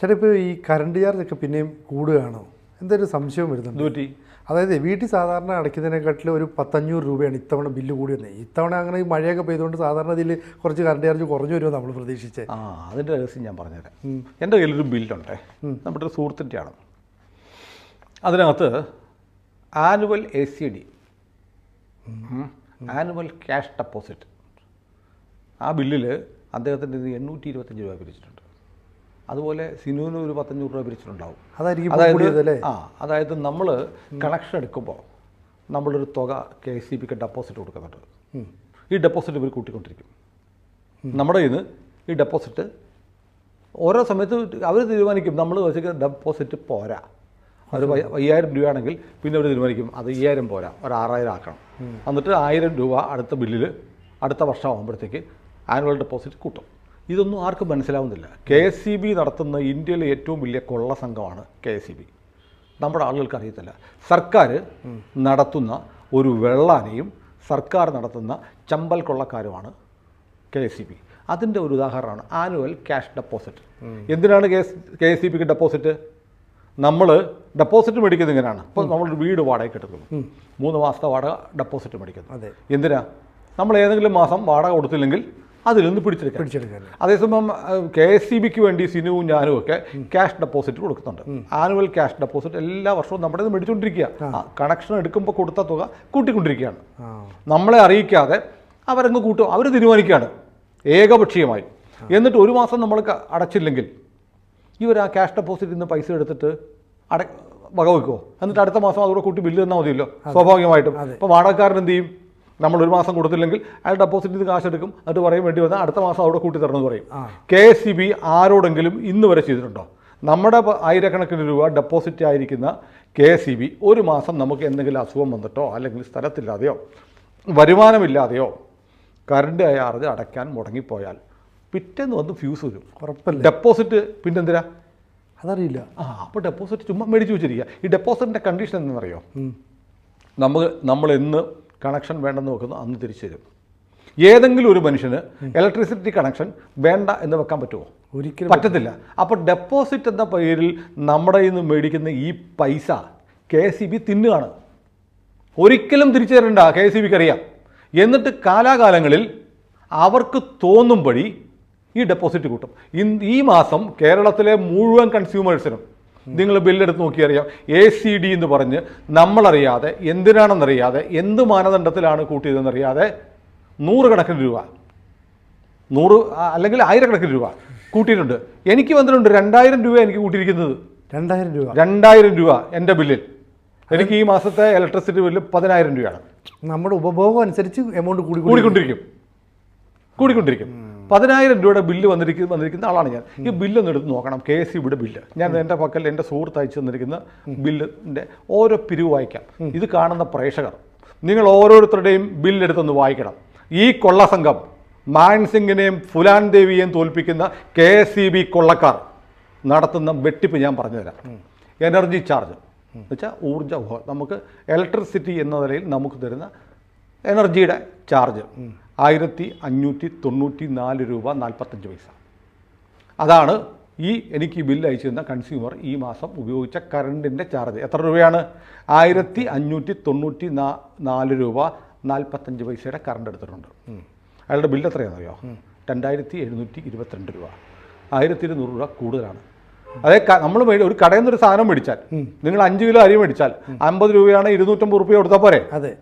ചേട്ടാ ഇപ്പോൾ ഈ കറണ്ട് ചാർജൊക്കെ പിന്നെയും കൂടുകയാണോ? എന്തൊരു സംശയം വരുന്നുണ്ട്. അതായത് വീട്ടിൽ സാധാരണ അടയ്ക്കുന്നതിനെക്കാട്ടിലും ഒരു 500 രൂപയാണ് ഇത്തവണ ബില്ല് കൂടി വന്നത്. ഇത്തവണ അങ്ങനെ ഈ മഴയൊക്കെ പെയ്തുകൊണ്ട് സാധാരണ ഇതിൽ കുറച്ച് കറണ്ട് ചാർജ് കുറഞ്ഞു വരുമോ നമ്മൾ പ്രതീക്ഷിച്ചത്? അതിൻ്റെ രഹസ്യം ഞാൻ പറഞ്ഞുതരാം. എൻ്റെ കയ്യിലൊരു ബില്ലുണ്ട്, നമ്മുടെ ഒരു സുഹൃത്തിൻ്റെയാണ്. അതിനകത്ത് annual ACD, annual cash deposit, ആ ബില്ലിൽ അദ്ദേഹത്തിൻ്റെ 825 രൂപ പിരിച്ചിട്ടുണ്ട്. അതുപോലെ സിനുവിന് ഒരു 500 രൂപ പിരിച്ചിട്ടുണ്ടാവും. അതായത് നമ്മൾ കണക്ഷൻ എടുക്കുമ്പോൾ നമ്മളൊരു തുക KCBക്ക് ഡെപ്പോസിറ്റ് കൊടുക്കുന്നുണ്ട്. ഈ ഡെപ്പോസിറ്റ് ഇവർ കൂട്ടിക്കൊണ്ടിരിക്കും. നമ്മുടെ കയ്യിൽ നിന്ന് ഈ ഡെപ്പോസിറ്റ് ഓരോ സമയത്ത് അവർ തീരുമാനിക്കും, നമ്മൾ വെച്ചിട്ട് ഡെപ്പോസിറ്റ് പോരാ, ഒരു 5000 രൂപയാണെങ്കിൽ പിന്നെ അവർ തീരുമാനിക്കും അത് 5000 പോരാ, ഒരു 6000 ആക്കണം. എന്നിട്ട് 1000 രൂപ അടുത്ത ബില്ലിൽ അടുത്ത വർഷം ആകുമ്പോഴത്തേക്ക് ആനുവൽ ഡെപ്പോസിറ്റ് കൂട്ടും. ഇതൊന്നും ആർക്കും മനസ്സിലാവുന്നില്ല. KCB നടത്തുന്ന ഇന്ത്യയിലെ ഏറ്റവും വലിയ കൊള്ള സംഘമാണ് KCB. നമ്മുടെ ആളുകൾക്ക് അറിയത്തില്ല. സർക്കാർ നടത്തുന്ന ഒരു വെള്ളാനയും സർക്കാർ നടത്തുന്ന ചമ്പൽ കൊള്ളക്കാരുമാണ് KCB. അതിൻ്റെ ഒരു ഉദാഹരണമാണ് ആനുവൽ ക്യാഷ് ഡെപ്പോസിറ്റ്. എന്തിനാണ് KCBക്ക് ഡെപ്പോസിറ്റ്? നമ്മൾ ഡെപ്പോസിറ്റ് മേടിക്കുന്നത് ഇങ്ങനെയാണ്. ഇപ്പോൾ നമ്മളൊരു വീട് വാടകയ്ക്ക് എടുക്കുന്നു, 3 മാസത്തെ വാടക ഡെപ്പോസിറ്റ് മേടിക്കുന്നു. എന്തിനാ? നമ്മൾ ഏതെങ്കിലും മാസം വാടക കൊടുത്തില്ലെങ്കിൽ അതിൽ നിന്ന് പിടിച്ചെടുക്കാൻ. അതേസമയം KCBക്ക് വേണ്ടി സിനുവും ഞാനും ഒക്കെ ക്യാഷ് ഡെപ്പോസിറ്റ് കൊടുക്കുന്നുണ്ട്. ആനുവൽ ക്യാഷ് ഡെപ്പോസിറ്റ് എല്ലാ വർഷവും നമ്മുടെ നിന്ന് മേടിച്ചുകൊണ്ടിരിക്കുക. കണക്ഷൻ എടുക്കുമ്പോൾ കൊടുത്ത തുക കൂട്ടിക്കൊണ്ടിരിക്കുകയാണ്. നമ്മളെ അറിയിക്കാതെ അവരങ്ങ് കൂട്ടും, അവർ തീരുമാനിക്കുകയാണ് ഏകപക്ഷീയമായി. എന്നിട്ട് ഒരു മാസം നമ്മൾ അടച്ചില്ലെങ്കിൽ ഇവർ ആ ക്യാഷ് ഡെപ്പോസിറ്റിൽ നിന്ന് പൈസ എടുത്തിട്ട് വകവെക്കുമോ? എന്നിട്ട് അടുത്ത മാസം അതോടെ കൂട്ടി ബില്ല് തന്നാൽ മതിയല്ലോ സ്വാഭാവികമായിട്ടും. അപ്പോൾ വാടകക്കാരൻ എന്ത് ചെയ്യും? നമ്മൾ ഒരു മാസം കൊടുത്തില്ലെങ്കിൽ അയാൾ ഡെപ്പോസിറ്റിൽ നിന്ന് കാശെടുക്കും, എന്നിട്ട് പറയും വേണ്ടി വന്നാൽ അടുത്ത മാസം അവിടെ കൂട്ടി തരണമെന്ന് പറയും. KCB ആരോടെങ്കിലും ഇന്ന് വരെ ചെയ്തിട്ടുണ്ടോ? നമ്മുടെ ആയിരക്കണക്കിന് രൂപ ഡെപ്പോസിറ്റ് ആയിരിക്കുന്ന KCB ഒരു മാസം നമുക്ക് എന്തെങ്കിലും അസുഖം വന്നിട്ടോ അല്ലെങ്കിൽ സ്ഥലത്തില്ലാതെയോ വരുമാനമില്ലാതെയോ കറണ്ട് ചാർജ് അടയ്ക്കാൻ മുടങ്ങിപ്പോയാൽ പിറ്റേന്ന് വന്ന് ഫ്യൂസ് വരും. ഉറപ്പല്ല. ഡെപ്പോസിറ്റ് പിന്നെന്തിനാ? അതറിയില്ല. അപ്പോൾ ഡെപ്പോസിറ്റ് ചുമ്മാ മേടിച്ച് വെച്ചിരിക്കുക. ഈ ഡെപ്പോസിറ്റിൻ്റെ കണ്ടീഷൻ എന്താണെന്നറിയോ? നമ്മൾ എന്ന് കണക്ഷൻ വേണ്ടെന്ന് വെക്കുന്നു അന്ന് തിരിച്ചു തരും. ഏതെങ്കിലും ഒരു മനുഷ്യന് ഇലക്ട്രിസിറ്റി കണക്ഷൻ വേണ്ട എന്ന് വെക്കാൻ പറ്റുമോ? ഒരിക്കലും പറ്റത്തില്ല. അപ്പോൾ ഡെപ്പോസിറ്റ് എന്ന പേരിൽ നമ്മുടെ കയ്യിൽ നിന്ന് മേടിക്കുന്ന ഈ പൈസ KCB തിന്നുകയാണ്. ഒരിക്കലും തിരിച്ചു തരണ്ട, KCBക്ക് അറിയാം. എന്നിട്ട് കാലാകാലങ്ങളിൽ അവർക്ക് തോന്നുമ്പടി ഈ ഡെപ്പോസിറ്റ് കൂട്ടും. ഈ മാസം കേരളത്തിലെ മുഴുവൻ കൺസ്യൂമേഴ്സിനും നിങ്ങൾ ബില്ലെടുത്ത് നോക്കിയറിയാം, ACD എന്ന് പറഞ്ഞ് നമ്മളറിയാതെ, എന്തിനാണെന്നറിയാതെ, എന്ത് മാനദണ്ഡത്തിലാണ് കൂട്ടിയതെന്നറിയാതെ 100 കണക്കിന് രൂപ, 100 അല്ലെങ്കിൽ 1000 കണക്കിന് രൂപ കൂട്ടിയിട്ടുണ്ട്. എനിക്ക് വന്നിട്ടുണ്ട് 2000 രൂപ എനിക്ക് കൂട്ടിയിരിക്കുന്നത്. 2000 രൂപ എൻ്റെ ബില്ലിൽ. എനിക്ക് ഈ മാസത്തെ ഇലക്ട്രിസിറ്റി ബില്ല് 10000 രൂപയാണ്. നമ്മുടെ ഉപഭോഗം അനുസരിച്ച് എമൗണ്ട് കൂടിക്കൊണ്ടിരിക്കും. 10000 രൂപയുടെ ബില്ല് വന്നിരിക്കുന്ന ആളാണ് ഞാൻ. ഈ ബില്ലൊന്ന് എടുത്ത് നോക്കണം, KCBയുടെ ബില്ല്. ഞാൻ എൻ്റെ പക്കൽ എൻ്റെ സുഹൃത്ത് അയച്ചു തന്നിരിക്കുന്ന ബില്ലിൻ്റെ ഓരോ പിരിവ് വായിക്കാം. ഇത് കാണുന്ന പ്രേക്ഷകർ നിങ്ങൾ ഓരോരുത്തരുടെയും ബില്ലെടുത്തൊന്ന് വായിക്കണം. ഈ കൊള്ളസംഘം മാൻസിംഗിനെയും ഫുലാൻ ദേവിയെയും തോൽപ്പിക്കുന്ന KCB കൊള്ളക്കാർ നടത്തുന്ന വെട്ടിപ്പ് ഞാൻ പറഞ്ഞുതരാം. എനർജി ചാർജ് എന്ന് വെച്ചാൽ ഊർജ്ജ നമുക്ക് ഇലക്ട്രിസിറ്റി എന്ന നിലയിൽ നമുക്ക് തരുന്ന എനർജിയുടെ ചാർജ് 1594 രൂപ 45 പൈസ. അതാണ് എനിക്ക് ഈ ബില്ല് അയച്ചു തന്ന കൺസ്യൂമർ ഈ മാസം ഉപയോഗിച്ച കറണ്ടിൻ്റെ ചാർജ്. എത്ര രൂപയാണ്? 1594 രൂപ 45 പൈസയുടെ കറണ്ട് എടുത്തിട്ടുണ്ട്. അയാളുടെ ബില്ല് എത്രയാണെന്നറിയോ? 2722 രൂപ. 1200 രൂപ കൂടുതലാണ്. അതെ, നമ്മൾ ഒരു കടയിൽ നിന്നൊരു സാധനം മേടിച്ചാൽ, നിങ്ങൾ 5 കിലോ അരി മേടിച്ചാൽ 50 രൂപയാണ്, 250 രൂപ കൊടുത്താൽ പോരെ? അതെ.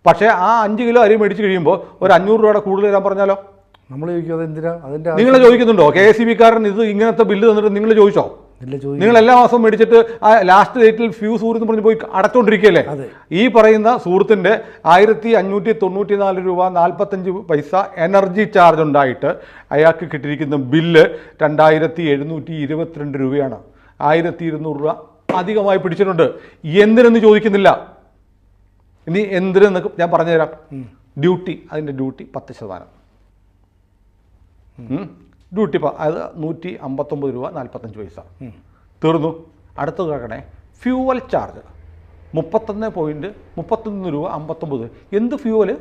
പക്ഷേ ആ 5 കിലോ അരി മേടിച്ച് കഴിയുമ്പോൾ ഒരു 500 രൂപയുടെ കൂടുതൽ തരാൻ പറഞ്ഞാലോ? നമ്മൾ ചോദിക്കും അതെന്തിനാ? നിങ്ങൾ ചോദിക്കുന്നുണ്ടോ? KCBക്കാരൻ ഇത് ഇങ്ങനത്തെ ബില്ല് തന്നിട്ട് നിങ്ങൾ ചോദിച്ചോ? നിങ്ങൾ എല്ലാ മാസവും മേടിച്ചിട്ട് ആ ലാസ്റ്റ് ഡേറ്റിൽ ഫ്യൂസ് ഊർന്ന് പറഞ്ഞ് പോയി അടച്ചുകൊണ്ടിരിക്കുകയല്ലേ? ഈ പറയുന്ന സുഹൃത്തിൻ്റെ 1594 രൂപ 45 പൈസ എനർജി ചാർജ് ഉണ്ടായിട്ട് അയാൾക്ക് കിട്ടിയിരിക്കുന്ന ബില്ല് 2722 രൂപയാണ്. 1200 രൂപ അധികമായി പിടിച്ചിട്ടുണ്ട്. എന്തിനെന്ന് ചോദിക്കുന്നില്ല. ഇനി എന്തിനെന്ന് ഞാൻ പറഞ്ഞുതരാം. ഡ്യൂട്ടി, അതിൻ്റെ ഡ്യൂട്ടി 10%. ഡ്യൂട്ടി അത് 159 രൂപ 45 പൈസ. തീർന്നു. അടുത്തത് കേൾക്കണേ, ഫ്യൂവൽ ചാർജ് 31 രൂപ 59. എന്ത് ഫ്യൂവല്?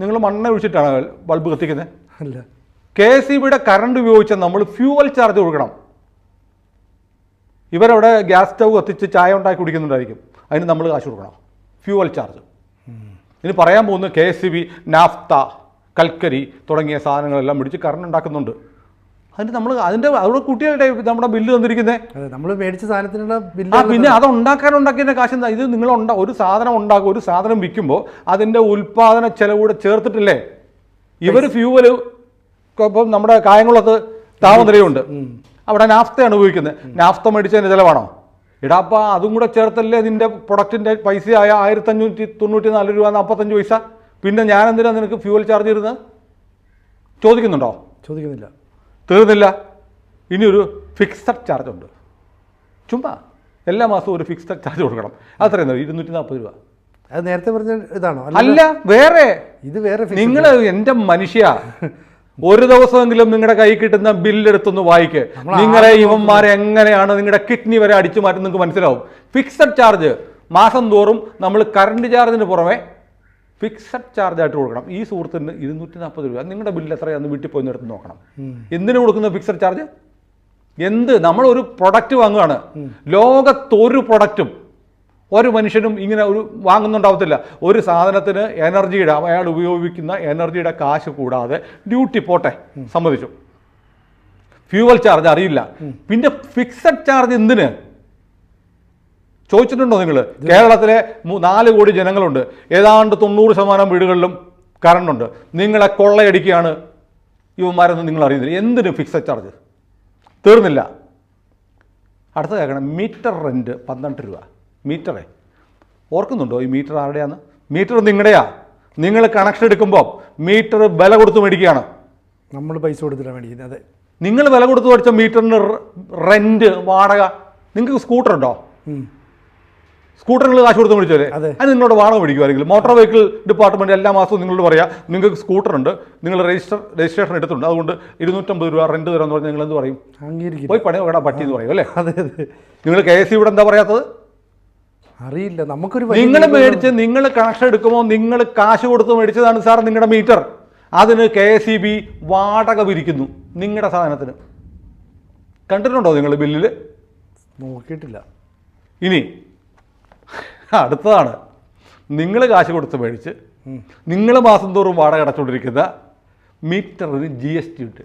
നിങ്ങൾ മണ്ണെണ്ണ ഒഴിച്ചിട്ടാണ് ബൾബ് കത്തിക്കുന്നത്? അല്ല. KCBയുടെ കറണ്ട് ഉപയോഗിച്ചാൽ നമ്മൾ ഫ്യൂവൽ ചാർജ് കൊടുക്കണം. ഇവരവിടെ ഗ്യാസ് സ്റ്റൗ കത്തിച്ച് ചായ ഉണ്ടാക്കി കുടിക്കുന്നുണ്ടായിരിക്കും, അതിന് നമ്മൾ കാശ് കൊടുക്കണം, ഫ്യൂവൽ ചാർജ്. ഇനി പറയാൻ പോകുന്ന KSEB, നാഫ്ത, കൽക്കരി തുടങ്ങിയ സാധനങ്ങളെല്ലാം പിടിച്ച് കറണ്ട് ഉണ്ടാക്കുന്നുണ്ട്. അതിന് നമ്മൾ അവിടെ കുട്ടികളുടെ നമ്മുടെ ബില്ല് തന്നിരിക്കുന്നത്. നമ്മൾ മേടിച്ച സാധനത്തിനുള്ള ബില്ല്. പിന്നെ അത് ഉണ്ടാക്കിയതിൻ്റെ കാശ് എന്താ? ഇത് നിങ്ങൾ ഒരു സാധനം ഉണ്ടാക്കും, ഒരു സാധനം വിൽക്കുമ്പോൾ അതിൻ്റെ ഉൽപ്പാദന ചെലവൂടെ ചേർത്തിട്ടില്ലേ? ഇവർ ഫ്യൂവല് ഇപ്പം നമ്മുടെ കായംകുളത്ത് താമരയുണ്ട്, അവിടെ നാഫ്തയാണ് ഉപയോഗിക്കുന്നത്. നാഫ്ത മേടിച്ചതിൻ്റെ ചിലവാണോ? ഇടാപ്പാ അതും കൂടെ ചേർത്തല്ലേ നിൻ്റെ പ്രൊഡക്റ്റിൻ്റെ പൈസയായ 1594 രൂപ 45 പൈസ. പിന്നെ ഞാൻ എന്തിനാണ് നിനക്ക് ഫ്യൂവൽ ചാർജ് തരുന്നത്? ചോദിക്കുന്നുണ്ടോ? ചോദിക്കുന്നില്ല. തീർന്നില്ല. ഇനിയൊരു ഫിക്സഡ് ചാർജ് ഉണ്ട്. ചുമ്മാ എല്ലാ മാസവും ഒരു ഫിക്സഡ് ചാർജ് കൊടുക്കണം. അത്രയും 240 രൂപ. അത് നേരത്തെ പറഞ്ഞ ഇതാണോ? അല്ല, വേറെ. ഇത് വേറെ. നിങ്ങൾ എൻ്റെ മനുഷ്യ ഒരു ദിവസമെങ്കിലും നിങ്ങളുടെ കൈ കിട്ടുന്ന ബില്ലെടുത്തൊന്ന് വായിക്ക്. നിങ്ങളെ ഇവന്മാരെ എങ്ങനെയാണ് നിങ്ങളുടെ കിഡ്നി വരെ അടിച്ചു മാറ്റും നിങ്ങൾക്ക് മനസ്സിലാവും. ഫിക്സഡ് ചാർജ് മാസം തോറും നമ്മൾ കറണ്ട് ചാർജിന് പുറമെ ഫിക്സഡ് ചാർജ് ആയിട്ട് കൊടുക്കണം. ഈ സുഹൃത്തിന് 240 രൂപ. നിങ്ങളുടെ ബില്ല് എത്രയാണെന്ന് വീട്ടിൽ പോയി എടുത്ത് നോക്കണം. എന്തിനു കൊടുക്കുന്ന ഫിക്സഡ് ചാർജ്? നമ്മളൊരു പ്രൊഡക്റ്റ് വാങ്ങുകയാണ്. ലോകത്തൊരു പ്രൊഡക്റ്റും ഒരു മനുഷ്യനും ഇങ്ങനെ വാങ്ങുന്നുണ്ടാവത്തില്ല. ഒരു സാധനത്തിന് എനർജിയുടെ, അയാൾ ഉപയോഗിക്കുന്ന എനർജിയുടെ കാശ് കൂടാതെ ഡ്യൂട്ടി പോട്ടെ, സമ്മതിച്ചു. ഫ്യൂവൽ ചാർജ് അറിയില്ല. പിന്നെ ഫിക്സഡ് ചാർജ് എന്തിന് ചോദിച്ചിട്ടുണ്ടോ നിങ്ങൾ? കേരളത്തിലെ 4 കോടി ജനങ്ങളുണ്ട്. ഏതാണ്ട് 90% വീടുകളിലും കറണ്ടുണ്ട്. നിങ്ങളെ കൊള്ളയടിക്കുകയാണ് ഇവന്മാരെന്ന് നിങ്ങൾ അറിയുന്നില്ല. എന്തിന് ഫിക്സഡ് ചാർജ്? തീർന്നില്ല. അടുത്ത കേൾക്കണം, മീറ്റർ റെൻറ്റ് 12 രൂപ. മീറ്ററേ, ഓർക്കുന്നുണ്ടോ ഈ മീറ്റർ ആരുടെയാന്ന്? മീറ്റർ നിങ്ങളുടെയാ. നിങ്ങൾ കണക്ഷൻ എടുക്കുമ്പോൾ മീറ്റർ വില കൊടുത്ത് മേടിക്കുകയാണ്. നമ്മൾ പൈസ കൊടുത്തിട്ടാണ് മേടിക്കുന്നത്. അതെ, നിങ്ങൾ വില കൊടുത്ത് മേടിച്ച മീറ്ററിന് റെൻറ്റ്, വാടക. നിങ്ങൾക്ക് സ്കൂട്ടർ ഉണ്ടോ? സ്കൂട്ടറിന് കാശ് കൊടുത്ത് മേടിച്ചല്ലേ? അത് നിങ്ങളോട് വാടക മേടിക്കുമായിരിക്കും. മോട്ടോർ വെഹിക്കിൾ ഡിപ്പാർട്ട്മെൻറ്റ് എല്ലാ മാസവും നിങ്ങളോട് പറയാം, നിങ്ങൾക്ക് സ്കൂട്ടർ ഉണ്ട്, നിങ്ങൾ രജിസ്ട്രേഷൻ എടുത്തിട്ടുണ്ട്, അതുകൊണ്ട് 250 രൂപ റെൻറ്റ് തരാമെന്ന് പറഞ്ഞാൽ നിങ്ങൾ എന്ത് പറയും? പോയി പണി നോക്കടാ പട്ടി എന്ന് പറയും അല്ലേ? അതെ അതെ. നിങ്ങൾ KSEB എന്താ പറയാത്തത്? അറിയില്ല. നമുക്കൊരു നിങ്ങൾ മേടിച്ച് നിങ്ങൾ കണക്ഷൻ എടുക്കുമ്പോൾ നിങ്ങൾ കാശ് കൊടുത്ത് മേടിച്ചതാണ് സാർ നിങ്ങളുടെ മീറ്റർ. അതിന് KSEB വാടക പിരിക്കുന്നു നിങ്ങളുടെ സാധനത്തിന്. കണ്ടിട്ടുണ്ടോ നിങ്ങൾ ബില്ലിൽ? നോക്കിയിട്ടില്ല. ഇനി അടുത്തതാണ്, നിങ്ങൾ കാശ് കൊടുത്ത് മേടിച്ച് നിങ്ങൾ മാസം തോറും വാടക അടച്ചുകൊണ്ടിരിക്കുന്ന മീറ്ററിന് GST ഉണ്ട്.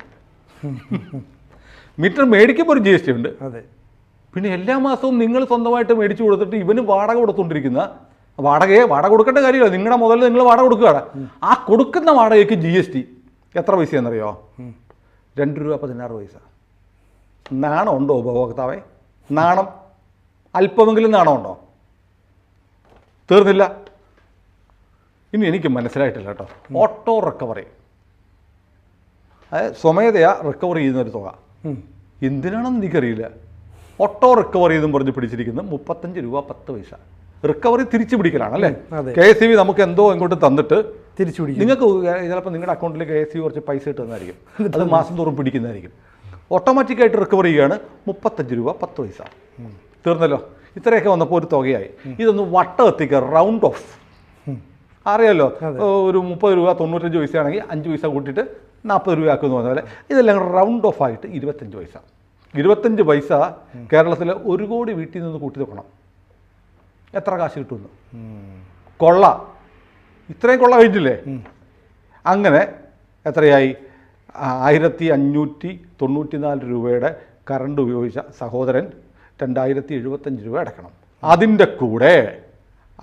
മീറ്റർ മേടിക്കുമ്പോൾ ഒരു GST ഉണ്ട്. അതെ. പിന്നെ എല്ലാ മാസവും നിങ്ങൾ സ്വന്തമായിട്ട് മേടിച്ചു കൊടുത്തിട്ട് ഇവന് വാടക കൊടുത്തുകൊണ്ടിരിക്കുന്ന വാടക കൊടുക്കേണ്ട കാര്യമില്ല. നിങ്ങളുടെ മുതൽ നിങ്ങൾ വാടക കൊടുക്കുകയാണ്. ആ കൊടുക്കുന്ന വാടകയ്ക്ക് GST എത്ര പൈസയാണെന്നറിയോ? 2 രൂപ 16 പൈസ. നാണം ഉണ്ടോ ഉപഭോക്താവേ? നാണം, അല്പമെങ്കിലും നാണമുണ്ടോ? തീർന്നില്ല. ഇനി എനിക്ക് മനസ്സിലായിട്ടില്ല കേട്ടോ, ഓട്ടോ റിക്കവറി, അതായത് സ്വമേധയാ റിക്കവർ ചെയ്യുന്നൊരു തുക എന്തിനാണെന്ന് എനിക്കറിയില്ല. ഓട്ടോ റിക്കവറി എന്നും പറഞ്ഞ് പിടിച്ചിരിക്കുന്നത് 35 രൂപ 10 പൈസ. റിക്കവറി തിരിച്ചു പിടിക്കലാണ് അല്ലേ? KSEB നമുക്ക് എന്തോ ഇങ്ങോട്ട് തന്നിട്ട് തിരിച്ചു പിടിക്കും. നിങ്ങൾക്ക് ചിലപ്പോൾ നിങ്ങളുടെ അക്കൗണ്ടിൽ KSEB കുറച്ച് പൈസ ഇട്ടുന്നതായിരിക്കും, അത് മാസം തോറും പിടിക്കുന്നതായിരിക്കും. ഓട്ടോമാറ്റിക്കായിട്ട് റിക്കവർ ചെയ്യുകയാണ് 35 രൂപ 10 പൈസ. തീർന്നല്ലോ. ഇത്രയൊക്കെ വന്നപ്പോൾ ഒരു തുകയായി. ഇതൊന്ന് വട്ടം എത്തിക്കുക, റൗണ്ട് ഓഫ്. അറിയാമല്ലോ, ഒരു 30 രൂപ 95 പൈസയാണെങ്കിൽ 5 പൈസ കൂട്ടിയിട്ട് 40 രൂപ ആക്കുമെന്ന് പറഞ്ഞ പോലെ ഇതെല്ലാം റൗണ്ട് ഓഫ് ആയിട്ട് 25 പൈസ. 25 പൈസ കേരളത്തിലെ 1 കോടി വീട്ടിൽ നിന്ന് കൂട്ടി നോക്കണം എത്ര കാശ് കിട്ടുമെന്ന്. കൊള്ള, ഇത്രയും കൊള്ള കഴിഞ്ഞില്ലേ? അങ്ങനെ എത്രയായി? 1594 രൂപയുടെ കറണ്ട് ഉപയോഗിച്ച സഹോദരൻ 2075 രൂപ അടയ്ക്കണം. അതിൻ്റെ കൂടെ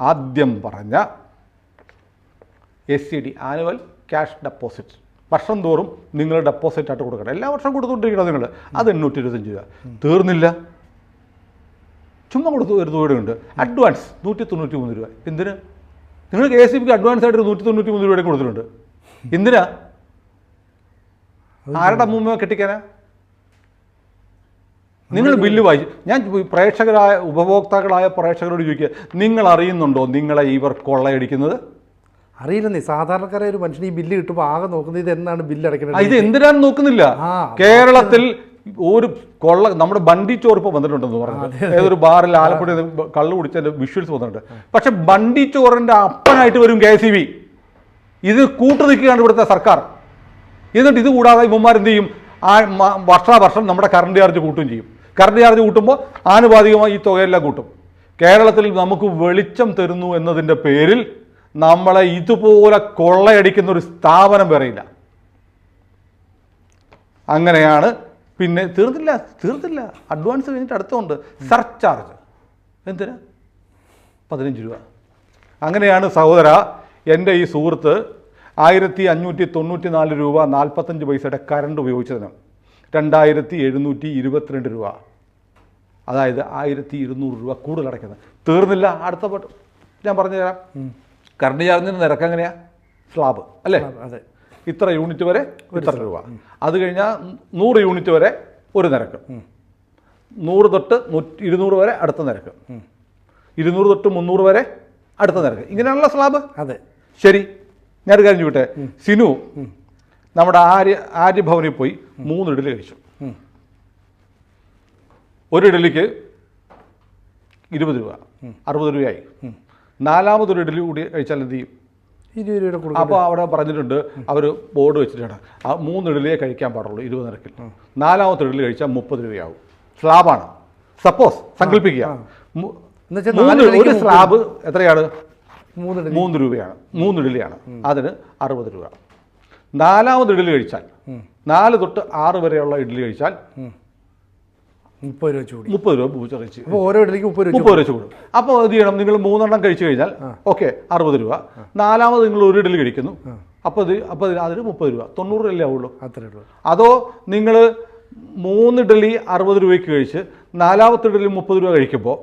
ആദ്യം പറഞ്ഞ SCD, ആനുവൽ ക്യാഷ് ഡെപ്പോസിറ്റ്, വർഷം തോറും നിങ്ങൾ ഡെപ്പോസിറ്റ് ആയിട്ട് കൊടുക്കണം. എല്ലാ വർഷവും കൊടുത്തുകൊണ്ടിരിക്കണം നിങ്ങൾ. അത് 825 രൂപ. തീർന്നില്ല. ചുമ്മാ കൊടുത്തു ഒരു തുകയുണ്ട്. അഡ്വാൻസ് 193 രൂപ. എന്തിന്? നിങ്ങൾ KSEBക്ക് അഡ്വാൻസ് ആയിട്ട് 193 രൂപയുടെ കൊടുത്തിട്ടുണ്ട്. എന്തിനാ? ആരുടെ അമ്മൂമ്മ കെട്ടിക്കാനാ? നിങ്ങൾ ബില്ല് വായിച്ചു. ഞാൻ പ്രേക്ഷകരായ ഉപഭോക്താക്കളായ പ്രേക്ഷകരോട് ചോദിക്കുക, നിങ്ങൾ അറിയുന്നുണ്ടോ നിങ്ങളെ ഇവർ കൊള്ളയടിക്കുന്നത്? അറിയില്ലെന്നേ. സാധാരണക്കാരായ ഒരു മനുഷ്യൻ ഈ ബില്ല് കിട്ടുമ്പോൾ ആകെ നോക്കുന്നത് ഇത് എന്നാണ് ബില്ല് അടയ്ക്കുന്നത്. ഇത് എന്തിനാണെന്ന് നോക്കുന്നില്ല. കേരളത്തിൽ ഒരു കൊള്ള, നമ്മുടെ ബണ്ടി ചോർ ഇപ്പോൾ വന്നിട്ടുണ്ടെന്ന് പറഞ്ഞു. ഏതൊരു ബാറിൽ ആലപ്പുഴ കള്ളു കുടിച്ചതിൻ്റെ വിഷ്വൽസ് വന്നിട്ടുണ്ട്. പക്ഷെ ബണ്ടി ചോറിൻ്റെ അപ്പനായിട്ട് വരും KSEB. ഇത് കൂട്ടു നിൽക്കുകയാണ് ഇവിടുത്തെ സർക്കാർ. എന്നിട്ട് ഇത് കൂടാതെ ഇവന്മാരെന്ത് ചെയ്യും? വർഷാവർഷം നമ്മുടെ കറണ്ട് ചാർജ് കൂട്ടുകയും ചെയ്യും. കറണ്ട് ചാർജ് കൂട്ടുമ്പോൾ ആനുപാതികമായി ഈ തുകയെല്ലാം കൂട്ടും. കേരളത്തിൽ നമുക്ക് വെളിച്ചം തരുന്നു എന്നതിൻ്റെ പേരിൽ നമ്മളെ ഇതുപോലെ കൊള്ളയടിക്കുന്ന ഒരു സ്ഥാപനം വേറെയില്ല. അങ്ങനെയാണ്. പിന്നെ തീർന്നില്ല അഡ്വാൻസ് കഴിഞ്ഞിട്ട് അടുത്തുണ്ട് സർചാർജ്. എന്തിനാ? 15 രൂപ. അങ്ങനെയാണ് സഹോദര എൻ്റെ ഈ സുഹൃത്ത് 1594 രൂപ 45 പൈസയുടെ കറണ്ട് ഉപയോഗിച്ചതിന് 2722 രൂപ, അതായത് 1200 രൂപ കൂടുതൽ അടയ്ക്കുന്നത്. തീർന്നില്ല, അടുത്ത ഞാൻ പറഞ്ഞുതരാം. കറണ്ട് ചാർജിന് നിരക്ക് എങ്ങനെയാ? സ്ലാബ് അല്ലേ? അതെ. ഇത്ര യൂണിറ്റ് വരെ ഇത്ര രൂപ. അത് കഴിഞ്ഞാൽ 100 യൂണിറ്റ് വരെ ഒരു നിരക്ക്, 100 തൊട്ട് 200 വരെ അടുത്ത നിരക്ക്, 200 തൊട്ട് 300 വരെ അടുത്ത നിരക്ക്. ഇങ്ങനെയാണല്ലോ സ്ലാബ്. അതെ, ശരി. ഞാനൊരു കാര്യം ചോദിട്ടെ, സിനു നമ്മുടെ ആര്യഭവനിൽ പോയി 3 ഇഡലി കഴിച്ചു. ഒരു ഇഡലിക്ക് 20 രൂപ, 60 രൂപയായി. 4മതൊരു ഇഡലി കൂടി കഴിച്ചാൽ എന്ത് ചെയ്യും? 20 രൂപയുടെ കൊടുക്കും. അപ്പോൾ അവിടെ പറഞ്ഞിട്ടുണ്ട്, അവർ ബോർഡ് വെച്ചിട്ടാണ് 3 ഇഡലിയെ കഴിക്കാൻ പാടുള്ളൂ 20 നിരക്കിൽ. 4മത്തെ ഇഡലി കഴിച്ചാൽ 30 രൂപയാവും. സ്ലാബാണ്. സപ്പോസ് സങ്കല്പിക്കുക, ഒരു സ്ലാബ് എത്രയാണ്? 3 രൂപയാണ്. 3 ഇഡലിയാണ്, അതിന് 60 രൂപ. 4മത് ഇഡലി കഴിച്ചാൽ 4 തൊട്ട് 6 വരെയുള്ള ഇഡലി കഴിച്ചാൽ 30 രൂപ ചൂട്, 30 രൂപ പൂച്ച കഴിച്ച് ഓരോ ഇഡലിക്ക് 30 രൂപ ചൂടും. അപ്പോൾ എന്ത് ചെയ്യണം? നിങ്ങൾ 3 എണ്ണം കഴിച്ചു കഴിഞ്ഞാൽ ഓക്കെ 60 രൂപ. 4മത് നിങ്ങൾ ഒരു ഇഡലി കഴിക്കുന്നു, അപ്പോൾ അതിന് 30 രൂപ, 90 രൂപയല്ലേ ആവുള്ളൂ. അതോ നിങ്ങൾ 3 ഇഡലി 60 രൂപയ്ക്ക് കഴിച്ച് 4മത്തെ ഇഡലി 30 രൂപ കഴിക്കുമ്പോൾ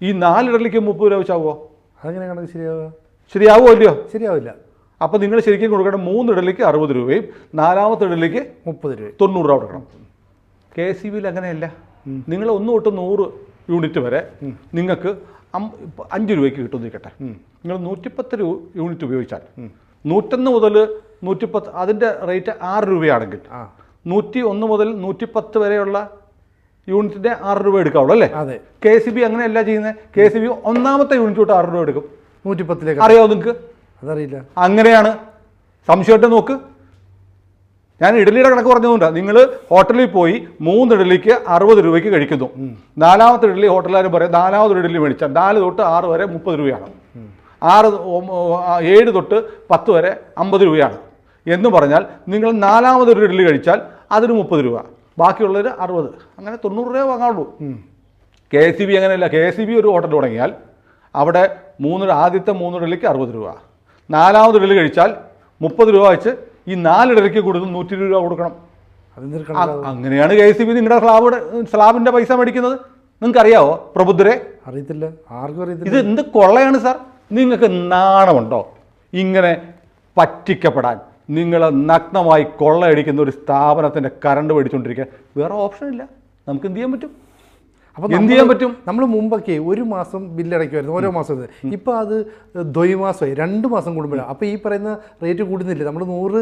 ഈ 4 ഇഡലിക്ക് 30 രൂപ വെച്ചാവോ? അതെങ്ങനെ കണക്ക് ശരിയാവുക? ശരിയാവുമോ ഇല്ലയോ? ശരിയാവില്ല. അപ്പോൾ നിങ്ങൾ ശരിക്കും കൊടുക്കണം 3 ഇഡലിക്ക് 60 രൂപയും 4മത്തെ ഇഡലിക്ക് 30 രൂപ, 90 രൂപ കൊടുക്കണം. KCBയിൽ അങ്ങനെയല്ല. നിങ്ങൾ 1 തൊട്ട് 100 യൂണിറ്റ് വരെ നിങ്ങൾക്ക് 5 രൂപയ്ക്ക് കിട്ടും നിൽക്കട്ടെ. നിങ്ങൾ 110 യൂണിറ്റ് ഉപയോഗിച്ചാൽ 101 മുതൽ 110 അതിൻ്റെ റേറ്റ് 6 രൂപയാണെങ്കിൽ 101 മുതൽ 110 വരെയുള്ള യൂണിറ്റിൻ്റെ 6 രൂപ എടുക്കാവുള്ളൂ അല്ലേ? അതെ. KCB അങ്ങനെയല്ല ചെയ്യുന്നത്. KCB 1മത്തെ യൂണിറ്റ് തൊട്ട് 6 രൂപ എടുക്കും. 110ലേക്ക് അറിയാമോ നിങ്ങൾക്ക്? അതറിയില്ല. അങ്ങനെയാണ്. സംശയമായിട്ട് നോക്ക്. ഞാൻ ഇഡലിയുടെ കണക്ക് പറഞ്ഞതുകൊണ്ടാണ്. നിങ്ങൾ ഹോട്ടലിൽ പോയി 3 ഇഡലിക്ക് 60 രൂപയ്ക്ക് കഴിക്കുന്നു. 4മത്തെ ഇഡലി ഹോട്ടലുകാരും പറയും 4മത് ഇഡലി മേടിച്ചാൽ 4 തൊട്ട് 6 വരെ 30 രൂപയാണ്, 7 തൊട്ട് 10 വരെ 50 രൂപയാണ് എന്ന് പറഞ്ഞാൽ നിങ്ങൾ 4മതൊരു ഇഡലി കഴിച്ചാൽ അതിന് 30 രൂപ, ബാക്കിയുള്ളവർ 60, അങ്ങനെ 90 രൂപ വാങ്ങാവുള്ളൂ. KCB അങ്ങനെയല്ല. KCB ഒരു ഹോട്ടൽ തുടങ്ങിയാൽ അവിടെ ആദ്യത്തെ 3 ഇഡലിക്ക് 60 രൂപ, 4മത് ഇഡലി കഴിച്ചാൽ 30 രൂപ വെച്ച് ഈ 4 ഇഡലിക്ക് കൊടുത്ത് 120 രൂപ കൊടുക്കണം. അങ്ങനെയാണ് KCB നിങ്ങളുടെ സ്ലാബിൻ്റെ പൈസ മേടിക്കുന്നത്. നിങ്ങൾക്ക് അറിയാവോ പ്രബുദ്ധരെ? അറിയത്തില്ല, ആർക്കും അറിയത്തില്ല. ഇത് എന്ത് കൊള്ളയാണ് സാർ? നിങ്ങൾക്ക് നാണമുണ്ടോ ഇങ്ങനെ പറ്റിക്കപ്പെടാൻ? നിങ്ങളെ നഗ്നമായി കൊള്ളയടിക്കുന്ന ഒരു സ്ഥാപനത്തിൻ്റെ കറണ്ട് മേടിച്ചുകൊണ്ടിരിക്കുക. വേറെ ഓപ്ഷൻ ഇല്ല. നമുക്ക് എന്ത് ചെയ്യാൻ പറ്റും? അപ്പോൾ എന്ത് ചെയ്യാൻ പറ്റും? നമ്മൾ മുമ്പൊക്കെ 1 മാസം ബില്ലടയ്ക്കുമായിരുന്നു, ഓരോ മാസം. ഇപ്പോൾ അത് ദ്വൈമാസമായി, 2 മാസം കൂടുമ്പോഴാണ്. അപ്പോൾ ഈ പറയുന്ന റേറ്റ് കൂടുന്നില്ലേ? നമ്മൾ 100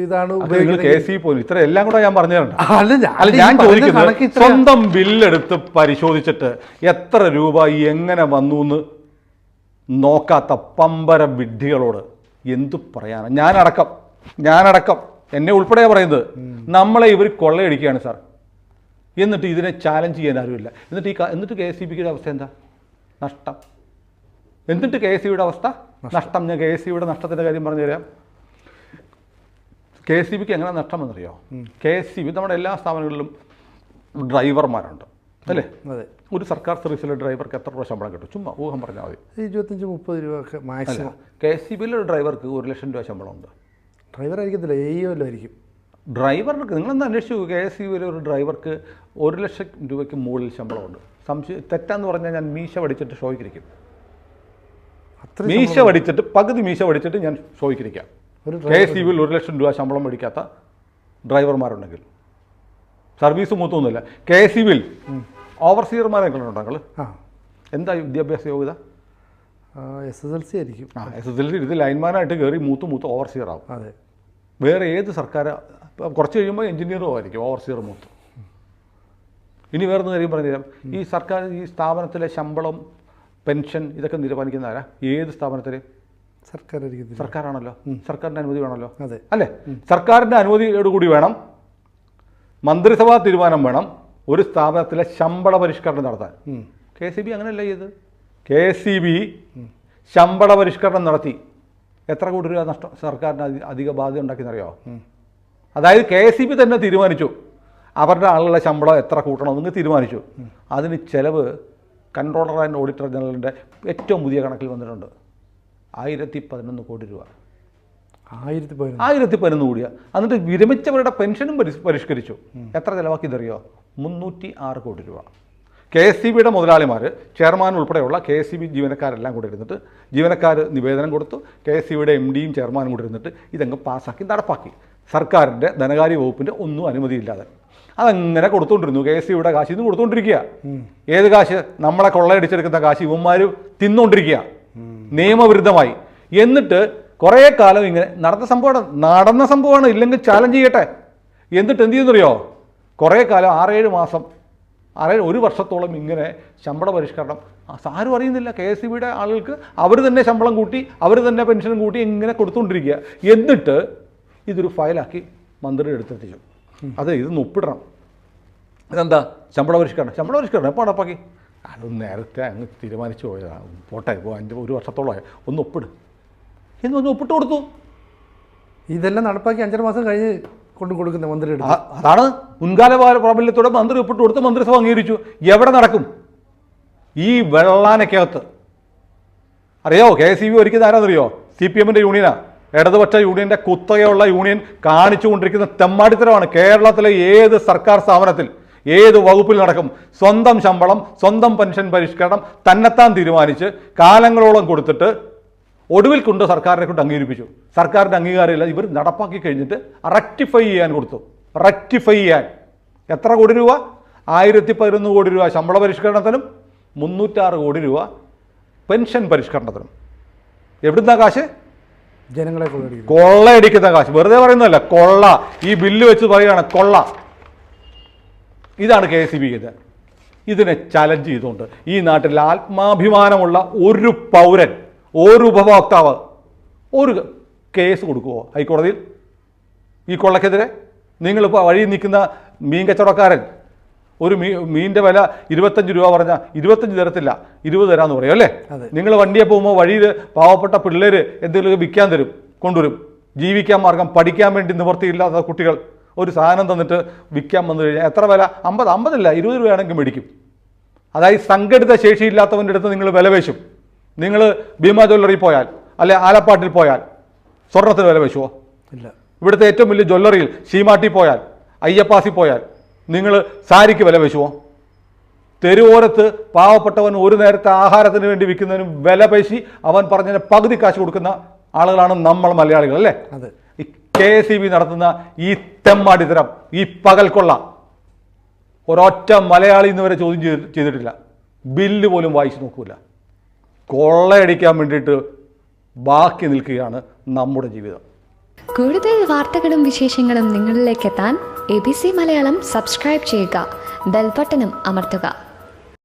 ഇതാണ് ഉപയോഗിക്കുന്നത്. ഇത്ര എല്ലാം കൂടെ ഞാൻ പറഞ്ഞു തരണ്ട. അല്ല, ഞാൻ ചോദിക്കുന്നത് സ്വന്തം ബില്ലെടുത്ത് പരിശോധിച്ചിട്ട് എത്ര രൂപ എങ്ങനെ വന്നു എന്ന് നോക്കാത്ത പമ്പര വിഡ്ഢികളോട് എന്തു പറയാനാണ്? ഞാനടക്കം എന്നെ ഉൾപ്പെടെയാണ് പറയുന്നത്. നമ്മളെ ഇവർ കൊള്ളയടിക്കുകയാണ് സാർ. എന്നിട്ട് ഇതിനെ ചാലഞ്ച് ചെയ്യാൻ ആരുമില്ല. എന്നിട്ട് KCBയുടെ അവസ്ഥ എന്താ? നഷ്ടം. എന്നിട്ട് KCBയുടെ അവസ്ഥ നഷ്ടം. ഞാൻ KCBയുടെ നഷ്ടത്തിൻ്റെ കാര്യം പറഞ്ഞു തരാം. KCBക്ക് എങ്ങനെ നഷ്ടമെന്നറിയോ? KCB നമ്മുടെ എല്ലാ സ്ഥാപനങ്ങളിലും ഡ്രൈവർമാരുണ്ട് അല്ലേ? അതെ. ഒരു സർക്കാർ സർവീസിലെ ഡ്രൈവർക്ക് എത്ര രൂപ ശമ്പളം കിട്ടും? ചുമ്മാ ഊഹം പറഞ്ഞാൽ മതി. 25-30 രൂപ മാക്സിമം. KCBയിലെ ഒരു ഡ്രൈവർക്ക് 1 ലക്ഷം രൂപ ശമ്പളമുണ്ട്. ഡ്രൈവർ ആയിരിക്കത്തില്ല, ആയിരിക്കും. ഡ്രൈവർക്ക് നിങ്ങളെന്താ അന്വേഷിച്ചു? KCBയിലെ ഒരു ഡ്രൈവർക്ക് 1 ലക്ഷം രൂപയ്ക്ക് മുകളിൽ ശമ്പളമുണ്ട്. തെറ്റാന്ന് പറഞ്ഞാൽ ഞാൻ മീശ വടിച്ചിട്ട് ഷോയ്ക്കിരിക്കും. മീശ വടിച്ചിട്ട് പകുതി മീശ വടിച്ചിട്ട് ഞാൻ ഷോയ്ക്കിരിക്കാം. KCBയിൽ 1 ലക്ഷം രൂപ ശമ്പളം മേടിക്കാത്ത ഡ്രൈവർമാരുണ്ടെങ്കിൽ സർവീസ് മൂത്തൊന്നുമില്ല. KCBയിൽ ഓവർസിയർമാരെ കണ്ടുണ്ടോ നിങ്ങൾ? എന്താ വിദ്യാഭ്യാസ യോഗ്യത? SSLC ആയിരിക്കും. SSLC ഇത് ലൈൻമാനായിട്ട് കയറി മൂത്ത് ഓവർസിയർ ആവും. അതെ. വേറെ ഏത് സർക്കാർ കുറച്ച് കഴിയുമ്പോൾ എഞ്ചിനീയറും ആയിരിക്കും ഓവർസിയർ മൂത്ത്. ഇനി വേറൊരു കാര്യം പറഞ്ഞുതരാം. ഈ സർക്കാർ ഈ സ്ഥാപനത്തിലെ ശമ്പളം, പെൻഷൻ ഇതൊക്കെ തീരുമാനിക്കുന്ന ആരാ? ഏത് സ്ഥാപനത്തിൽ? സർക്കാരാണല്ലോ. സർക്കാരിൻ്റെ അനുമതി വേണമല്ലോ. അതെ. അല്ലേ? സർക്കാരിൻ്റെ അനുമതിയോടുകൂടി വേണം, മന്ത്രിസഭാ തീരുമാനം വേണം, ഒരു സ്ഥാപനത്തിലെ ശമ്പള പരിഷ്കരണം നടത്താൻ. KCB അങ്ങനെയല്ല ചെയ്ത്. KCB ശമ്പള പരിഷ്കരണം നടത്തി. എത്ര കോടി രൂപ നഷ്ടം സർക്കാരിന് അധിക ബാധ്യത ഉണ്ടാക്കിയെന്നറിയോ? അതായത് KCB തന്നെ തീരുമാനിച്ചു അവരുടെ ആളുകളുടെ ശമ്പളം എത്ര കൂട്ടണമെന്ന് തീരുമാനിച്ചു. അതിന് ചിലവ് കൺട്രോളർ ആൻഡ് ഓഡിറ്റർ ജനറലിൻ്റെ ഏറ്റവും പുതിയ കണക്കിൽ വന്നിട്ടുണ്ട്. 1011 കോടി രൂപ. 1011 കോടിയാണ്. എന്നിട്ട് വിരമിച്ചവരുടെ പെൻഷനും പരിഷ്കരിച്ചു. എത്ര ചിലവാക്കിയതറിയോ? 306 കോടി രൂപ. KCBയുടെ മുതലാളിമാർ, ചെയർമാൻ ഉൾപ്പെടെയുള്ള KCB ജീവനക്കാരെല്ലാം കൂടെ ഇരുന്നിട്ട്, ജീവനക്കാർ നിവേദനം കൊടുത്തു, KCBയുടെ MDയും ചെയർമാനും കൂടെ ഇരുന്നിട്ട് ഇതങ്ങ് പാസ്സാക്കി നടപ്പാക്കി. സർക്കാരിൻ്റെ ധനകാര്യ വകുപ്പിൻ്റെ ഒന്നും അനുമതിയില്ലാതെ അതങ്ങനെ കൊടുത്തുകൊണ്ടിരുന്നു. KCBയുടെ കാശ് ഇന്ന് കൊടുത്തുകൊണ്ടിരിക്കുക. ഏത് കാശ്? നമ്മളെ കൊള്ളയടിച്ചെടുക്കുന്ന കാശ് ഇവന്മാർ തിന്നുകൊണ്ടിരിക്കുക നിയമവിരുദ്ധമായി. എന്നിട്ട് കുറേ കാലം ഇങ്ങനെ നടന്ന സംഭവമാണ്, ഇല്ലെങ്കിൽ ചാലഞ്ച് ചെയ്യട്ടെ. എന്നിട്ട് എന്ത് ചെയ്യുന്നറിയോ? കുറേ കാലം 6-7 മാസം, 1 വർഷത്തോളം ഇങ്ങനെ ശമ്പള പരിഷ്കരണം ആരും അറിയുന്നില്ല. KCBയുടെ ആളുകൾക്ക് അവർ തന്നെ ശമ്പളം കൂട്ടി, അവർ തന്നെ പെൻഷനും കൂട്ടി ഇങ്ങനെ കൊടുത്തുകൊണ്ടിരിക്കുക. എന്നിട്ട് ഇതൊരു ഫയലാക്കി മന്ത്രി എടുത്തെത്തിച്ചു. ഇതൊന്ന് ഒപ്പിടണം. ഇതെന്താ? ശമ്പള പരിഷ്കരണം എപ്പോൾ നടപ്പാക്കി? അത് നേരത്തെ അങ്ങ് തീരുമാനിച്ചു പോയതാണ്. പോട്ടെ, ഇപ്പോൾ 1 വർഷത്തോളമായി, ഒന്ന് ഒപ്പിട് എന്നൊന്ന് ഒപ്പിട്ട് കൊടുത്തു. ഇതെല്ലാം നടപ്പാക്കി 5 മാസം കഴിഞ്ഞ് കൊടുക്കുന്ന മന്ത്രി. അതാണ് മുൻകാല പ്രാബല്യത്തോടെ മന്ത്രി ഒപ്പിട്ട് കൊടുത്ത് മന്ത്രിസഭ അംഗീകരിച്ചു. എവിടെ നടക്കും? ഈ വെള്ളാനക്കകത്ത്. അറിയോ KCB ഒരിക്കലും ആരാന്നറിയോ? CPMൻ്റെ യൂണിയനാണ്. ഇടതുപക്ഷ യൂണിയൻ്റെ കുത്തകയുള്ള യൂണിയൻ കാണിച്ചുകൊണ്ടിരിക്കുന്ന തെമ്മാടിത്തരമാണ്. കേരളത്തിലെ ഏത് സർക്കാർ സ്ഥാപനത്തിൽ, ഏത് വകുപ്പിൽ നടക്കും? സ്വന്തം ശമ്പളം, സ്വന്തം പെൻഷൻ പരിഷ്കരണം തന്നെത്താൻ തീരുമാനിച്ച് കാലങ്ങളോളം കൊടുത്തിട്ട് ഒടുവിൽ കൊണ്ട് സർക്കാരിനെ കൊണ്ട് അംഗീകരിപ്പിച്ചു. സർക്കാരിൻ്റെ അംഗീകാരമില്ല. ഇവർ നടപ്പാക്കി കഴിഞ്ഞിട്ട് റെക്ടിഫൈ ചെയ്യാൻ കൊടുത്തു. റെക്ടിഫൈ ചെയ്യാൻ എത്ര കോടി രൂപ? 1011 കോടി രൂപ ശമ്പള പരിഷ്കരണത്തിനും 306 കോടി രൂപ പെൻഷൻ പരിഷ്കരണത്തിനും. എവിടുന്നാ കാശ്? ജനങ്ങളെ കൊള്ളയടിക്കുന്ന കാശ്. വെറുതെ പറയുന്നതല്ല, കൊള്ള. ഈ ബില്ല് വെച്ച് പറയുകയാണ് കൊള്ള. ഇതാണ് KCB ചെയ്തത്. ഇതിനെ ചലഞ്ച് ചെയ്തുകൊണ്ട് ഈ നാട്ടിൽ ആത്മാഭിമാനമുള്ള ഒരു പൗരൻ, ഒരു ഉപഭോക്താവ് ഒരു കേസ് കൊടുക്കുമോ ഹൈക്കോടതിയിൽ ഈ കൊള്ളക്കെതിരെ? നിങ്ങളിപ്പോൾ വഴി നിൽക്കുന്ന മീൻ കച്ചവടക്കാരൻ ഒരു മീനിൻ്റെ വില 25 രൂപ പറഞ്ഞാൽ 25 തരത്തില്ല, 20 തരാമെന്ന് പറയും അല്ലേ? നിങ്ങൾ വണ്ടിയെ പോകുമ്പോൾ വഴിയിൽ പാവപ്പെട്ട പിള്ളേർ എന്തെങ്കിലും വിൽക്കാൻ തരും, കൊണ്ടുവരും. ജീവിക്കാൻ മാർഗം, പഠിക്കാൻ വേണ്ടി നിവർത്തിയില്ലാത്ത കുട്ടികൾ ഒരു സാധനം തന്നിട്ട് വിൽക്കാൻ വന്നു കഴിഞ്ഞാൽ എത്ര വില? 50 അല്ല 20 രൂപയാണെങ്കിൽ മേടിക്കും. അതായത് സംഘടിത ശേഷിയില്ലാത്തവൻ്റെ അടുത്ത് നിങ്ങൾ വില വേശും. നിങ്ങൾ ഭീമ ജ്വല്ലറി പോയാൽ, അല്ലെ ആലപ്പാട്ടിൽ പോയാൽ സ്വർണ്ണത്തിന് വില വേശുമോ? ഇല്ല. ഇവിടുത്തെ ഏറ്റവും വലിയ ജ്വല്ലറിയിൽ ശീമാട്ടി പോയാൽ, അയ്യപ്പാസി പോയാൽ നിങ്ങൾ സാരിക്ക് വില വെച്ചുവോ? തെരുവോരത്ത് പാവപ്പെട്ടവൻ ഒരു നേരത്തെ ആഹാരത്തിന് വേണ്ടി വിൽക്കുന്നതിന് വില പേശി അവൻ പറഞ്ഞതിന് പകുതി കാശ് കൊടുക്കുന്ന ആളുകളാണ് നമ്മൾ മലയാളികൾ അല്ലേ? അതെ. ഈ KCB നടത്തുന്ന ഈ തെമ്മാടിത്തരം, ഈ പകൽക്കൊള്ള ഒരൊറ്റ മലയാളി ഇന്ന് വരെ ചോദ്യം ചെയ്തിട്ടില്ല. ബില്ല് പോലും വായിച്ചു നോക്കൂല. കൊള്ളയടിക്കാൻ വേണ്ടിയിട്ട് ബാക്കി നിൽക്കുകയാണ് നമ്മുടെ ജീവിതം. കൂടുതൽ വാർത്തകളും വിശേഷങ്ങളും നിങ്ങളിലേക്ക് എത്താൻ ABC മലയാളം സബ്സ്ക്രൈബ് ചെയ്യുക, ബെൽ ബട്ടണും അമർത്തുക.